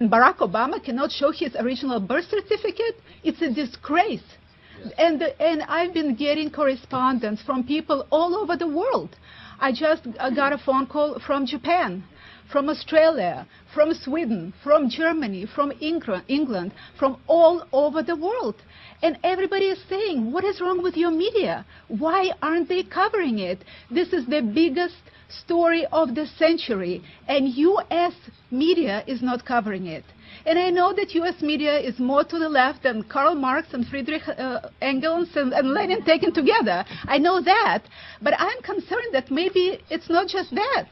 Barack Obama cannot show his original birth certificate? It's a disgrace. And I've been getting correspondence from people all over the world. I just got a phone call from Japan, from Australia, from Sweden, from Germany, from England, from all over the world. And everybody is saying, what is wrong with your media? Why aren't they covering it? This is the biggest story of the century, and U.S. media is not covering it. And I know that U.S. media is more to the left than Karl Marx and Friedrich Engels and Lenin taken together. I know that. But I'm concerned that maybe it's not just that.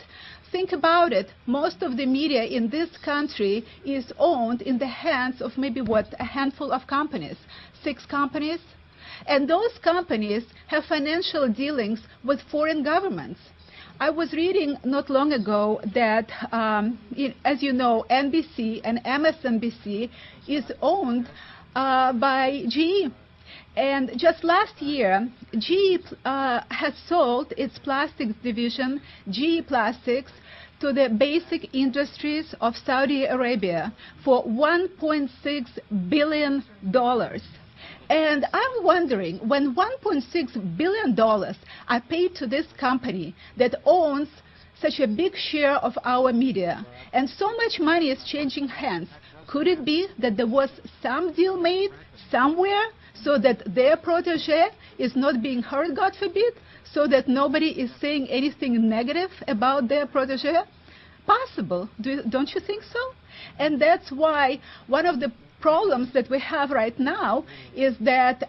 Think about it. Most of the media in this country is owned in the hands of maybe, a handful of companies, 6 companies. And those companies have financial dealings with foreign governments. I was reading not long ago that, as you know, NBC and MSNBC is owned by GE. And just last year, GE has sold its plastics division, GE Plastics, to the basic industries of Saudi Arabia for $1.6 billion. And I'm wondering, when $1.6 billion are paid to this company that owns such a big share of our media, and so much money is changing hands, could it be that there was some deal made somewhere so that their protege is not being hurt, God forbid, so that nobody is saying anything negative about their protege? Possible, don't you think so? And that's why one of the problems that we have right now is that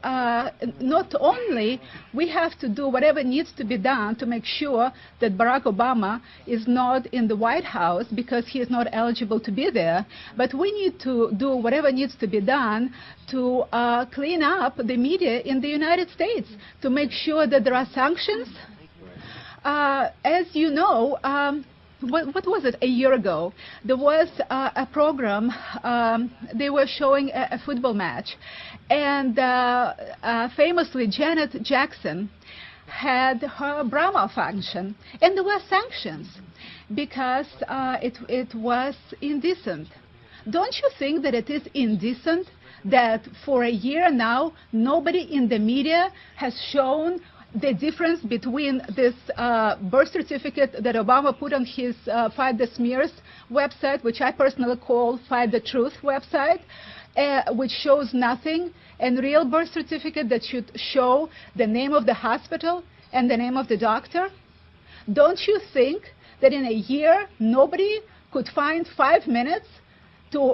not only we have to do whatever needs to be done to make sure that Barack Obama is not in the White House because he is not eligible to be there, but we need to do whatever needs to be done to clean up the media in the United States, to make sure that there are sanctions. As you know, what was it, a year ago, there was a program, they were showing a football match, and famously Janet Jackson had her bra malfunction, and there were sanctions because it was indecent. Don't you think that it is indecent that for a year now nobody in the media has shown the difference between this birth certificate that Obama put on his Fight the Smears website, which I personally call Fight the Truth website, which shows nothing, and real birth certificate that should show the name of the hospital and the name of the doctor? Don't you think that in a year nobody could find 5 minutes to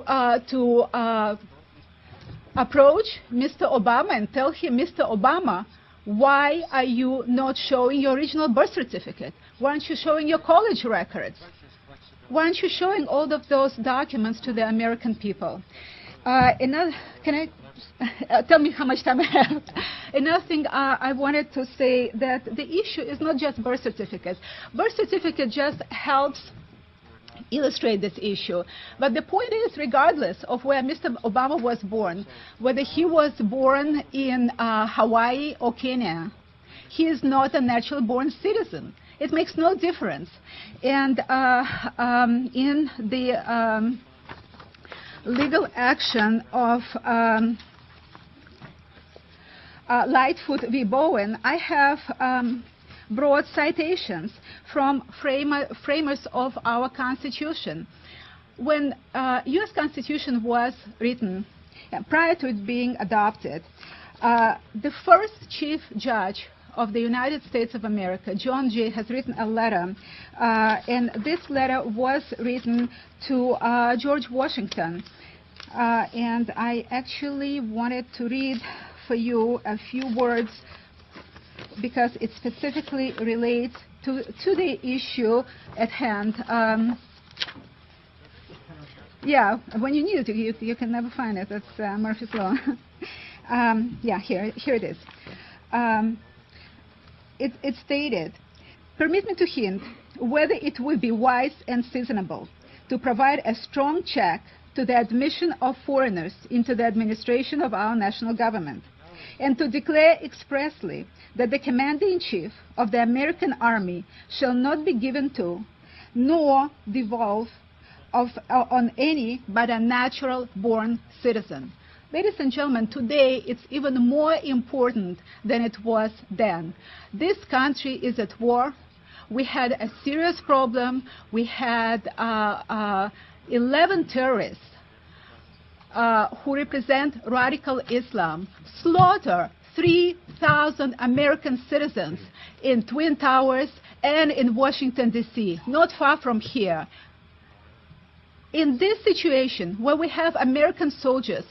approach Mr. Obama and tell him, Mr. Obama, why are you not showing your original birth certificate? Why aren't you showing your college records? Why aren't you showing all of those documents to the American people? Can I tell me how much time I have? Another thing I wanted to say, that the issue is not just birth certificates. Birth certificate just helps illustrate this issue. But the point is, regardless of where Mr. Obama was born, whether he was born in Hawaii or Kenya, he is not a natural born citizen. It makes no difference. And in the legal action of Lightfoot v. Bowen, I have broad citations from framers of our Constitution. When U.S. Constitution was written, prior to it being adopted, the first Chief Judge of the United States of America, John Jay, has written a letter, and this letter was written to George Washington. And I actually wanted to read for you a few words because it specifically relates to the issue at hand. Yeah, when you need it, you can never find it. That's Murphy's Law. Yeah, here it is. It stated, "Permit me to hint whether it would be wise and seasonable to provide a strong check to the admission of foreigners into the administration of our national government, and to declare expressly that the Commander-in-Chief of the American Army shall not be given to, nor devolve on any but a natural-born citizen. Ladies and gentlemen, today it's even more important than it was then. This country is at war. We had a serious problem. We had 11 terrorists who represent radical Islam slaughter 3,000 American citizens in Twin Towers and in Washington, D.C., not far from here. In this situation, where we have American soldiers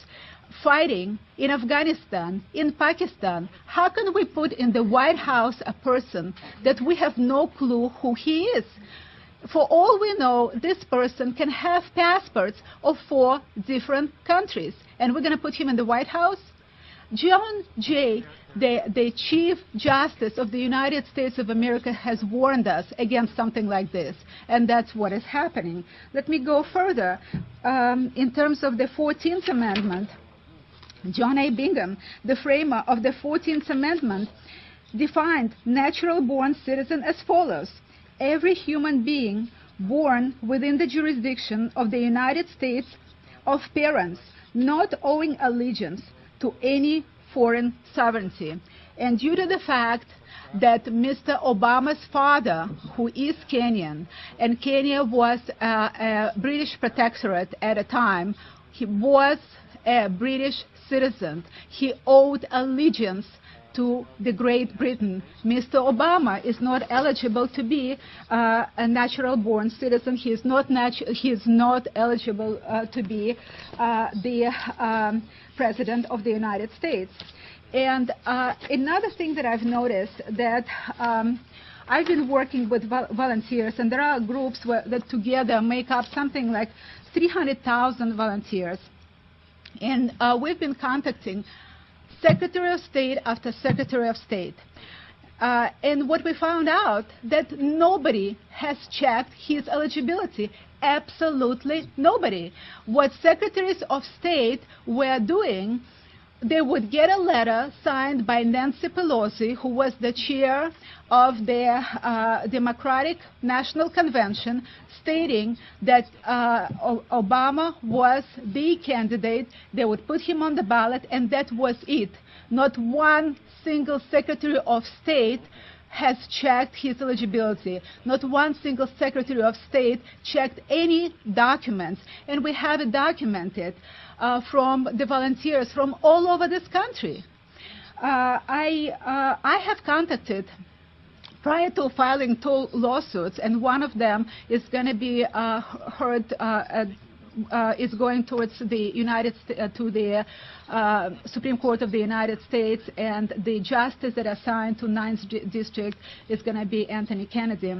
fighting in Afghanistan, in Pakistan, how can we put in the White House a person that we have no clue who he is? For all we know, this person can have passports of 4 different countries, and we're going to put him in the White House? John Jay, the Chief Justice of the United States of America, has warned us against something like this, and that's what is happening. Let me go further. In terms of the 14th Amendment, John A. Bingham, the framer of the 14th Amendment, defined natural-born citizen as follows: every human being born within the jurisdiction of the United States of parents not owing allegiance to any foreign sovereignty. And due to the fact that Mr. Obama's father, who is Kenyan, and Kenya was a British protectorate at a time, he was a British citizen. He owed allegiance to the Great Britain. Mr. Obama is not eligible to be a natural-born citizen. He is not eligible to be the President of the United States. And another thing that I've noticed, that I've been working with volunteers, and there are groups that together make up something like 300,000 volunteers. And we've been contacting Secretary of State after Secretary of State. And what we found out, that nobody has checked his eligibility. Absolutely nobody. What Secretaries of State were doing, they would get a letter signed by Nancy Pelosi, who was the chair of the Democratic National Convention, stating that Obama was the candidate. They would put him on the ballot, and that was it. Not one single Secretary of State has checked his eligibility. Not one single Secretary of State checked any documents. And we have it documented from the volunteers from all over this country. I have contacted, prior to filing 2 lawsuits, and one of them is going to be heard, is going towards the Supreme Court of the United States, and the justice that assigned to 9th District is going to be Anthony Kennedy.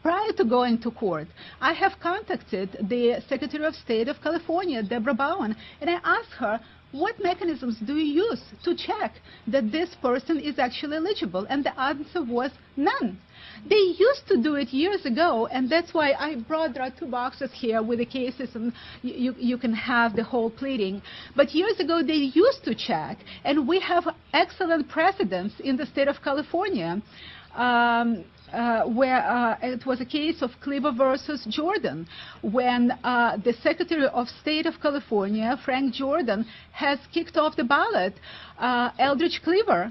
Prior to going to court, I have contacted the Secretary of State of California, Deborah Bowen, and I asked her, what mechanisms do you use to check that this person is actually eligible? And the answer was none. They used to do it years ago, and that's why I brought, there are 2 boxes here with the cases, and you can have the whole pleading. But years ago, they used to check, and we have excellent precedents in the state of California. Where it was a case of Cleaver versus Jordan, when the Secretary of State of California, Frank Jordan, has kicked off the ballot Eldridge Cleaver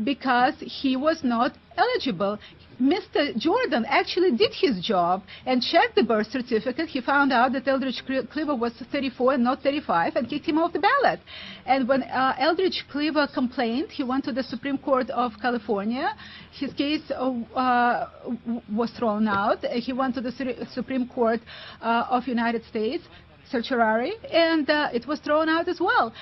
because he was not eligible. Mr. Jordan actually did his job and checked the birth certificate. He found out that Eldridge Cleaver was 34 and not 35, and kicked him off the ballot. And when Eldridge Cleaver complained, he went to the Supreme Court of California. His case was thrown out. He went to the Supreme Court of United States, certiorari, and it was thrown out as well.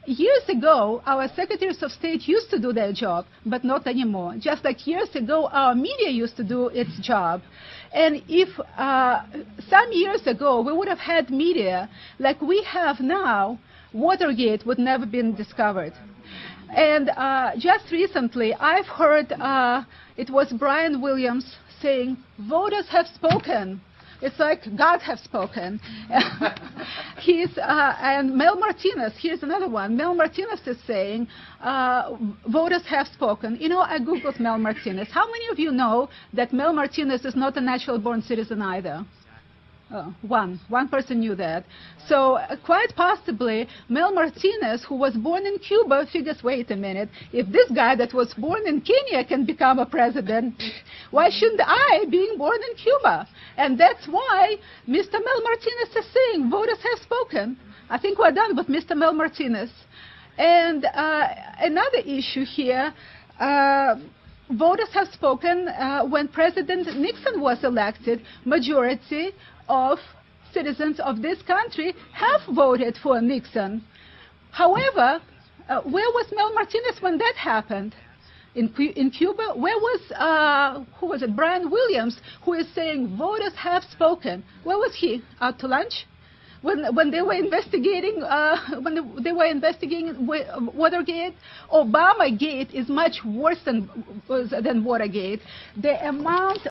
Years ago, our Secretaries of State used to do their job, but not anymore. Just like years ago, our media used to do its job. And if some years ago we would have had media like we have now, Watergate would never been discovered. And just recently, I've heard it was Brian Williams saying, voters have spoken. It's like God has spoken. And Mel Martinez, here's another one. Mel Martinez is saying, voters have spoken. You know, I Googled Mel Martinez. How many of you know that Mel Martinez is not a natural-born citizen either? One person knew that. So quite possibly, Mel Martinez, who was born in Cuba, figures, wait a minute, if this guy that was born in Kenya can become a president, why shouldn't I, being born in Cuba? And that's why Mr. Mel Martinez is saying, voters have spoken. I think we're done with Mr. Mel Martinez. And another issue here, voters have spoken. When President Nixon was elected, majority of citizens of this country have voted for Nixon. However, where was Mel Martinez when that happened? In Cuba, where was, who was it, Brian Williams, who is saying voters have spoken? Where was he? Out to lunch? When they were investigating, Watergate, Obamagate is much worse than Watergate. The amount